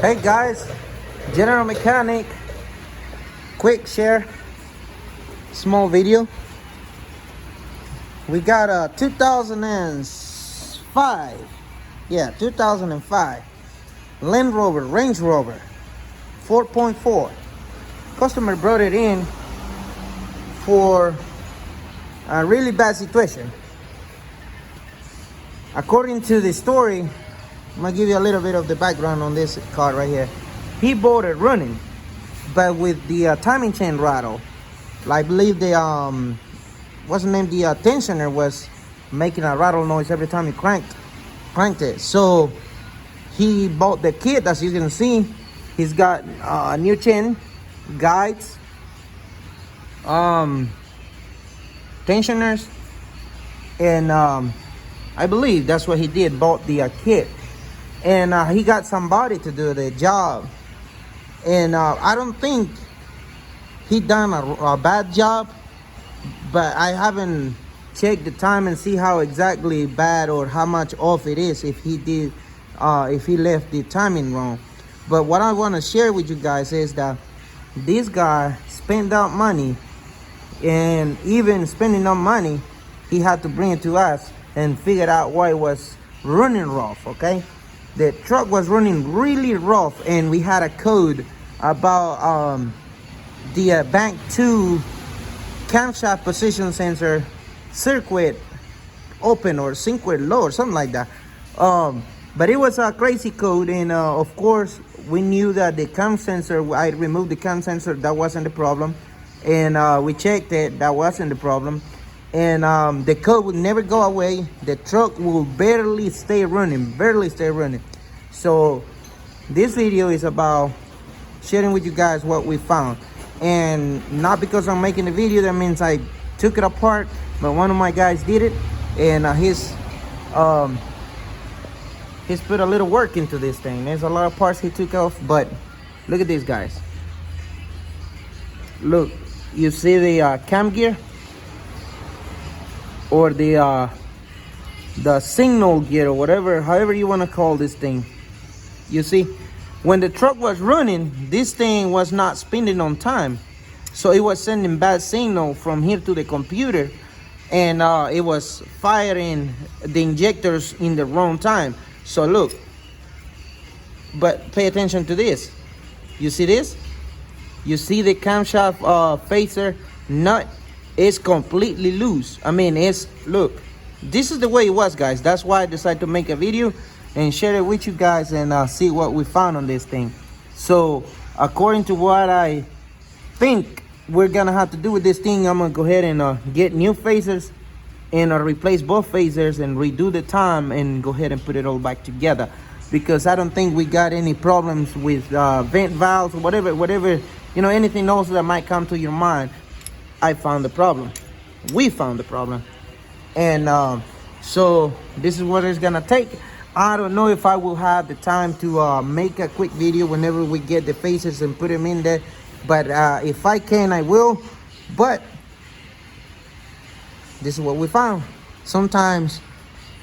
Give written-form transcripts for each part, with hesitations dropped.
Hey guys, General Mechanic, quick share, small video. We got a 2005, 2005 Range Rover 4.4. Customer brought it in for a really bad situation. According to the story, I'm gonna give you a little bit of the background on this car right here. He bought it running, but with the timing chain rattle. I believe the what's the name? The tensioner was making a rattle noise every time he cranked it. So he bought the kit. As you can see, he's got new chain guides, tensioners, and I believe that's what he did. Bought the kit. And he got somebody to do the job, and I don't think he done a bad job, but I haven't checked the time and see how exactly bad or how much off it is if he did if he left the timing wrong. But what I want to share with you guys is that this guy spent out money, and even spending that money, he had to bring it to us and figure out why it was running rough. Okay, the truck was running really rough, and we had a code about the bank 2 camshaft position sensor circuit open or circuit low or something like that. But it was a crazy code, and of course we knew that the cam sensor, I removed the cam sensor, that wasn't the problem, and we checked it, that wasn't the problem. And the code would never go away. The truck will barely stay running. So this video is about sharing with you guys what we found, and not because I'm making the video that means I took it apart, but one of my guys did it, and he's put a little work into this thing. There's a lot of parts he took off, but look at this, guys. Look, you see the cam gear, or the signal gear, or whatever, however you want to call this thing. You see, when the truck was running, this thing was not spinning on time, so it was sending bad signal from here to the computer, and it was firing the injectors in the wrong time. So look, but pay attention to this. You see this? You see the camshaft phaser nut is completely loose. I mean, look, this is the way it was, guys. That's why I decided to make a video and share it with you guys, and see what we found on this thing. So according to what I think we're gonna have to do with this thing, I'm gonna go ahead and get new phasers and replace both phasers and redo the time and go ahead and put it all back together, because I don't think we got any problems with vent valves or whatever, you know, anything else that might come to your mind. I found the problem. We found the problem. And so this is what it's gonna take. I don't know if I will have the time to make a quick video whenever we get the phasers and put them in there, but if I can, I will. But this is what we found. Sometimes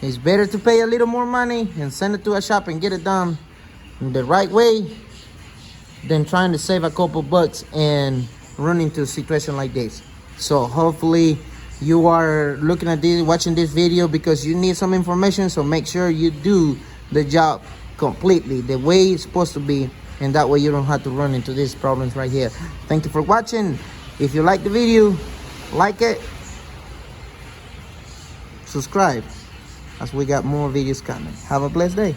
it's better to pay a little more money and send it to a shop and get it done the right way than trying to save a couple bucks and run into a situation like this. So hopefully you are looking at this, watching this video because you need some information. So make sure you do the job completely the way it's supposed to be, and that way you don't have to run into these problems right here. Thank you for watching. If you like the video, like it, subscribe, as we got more videos coming. Have a blessed day.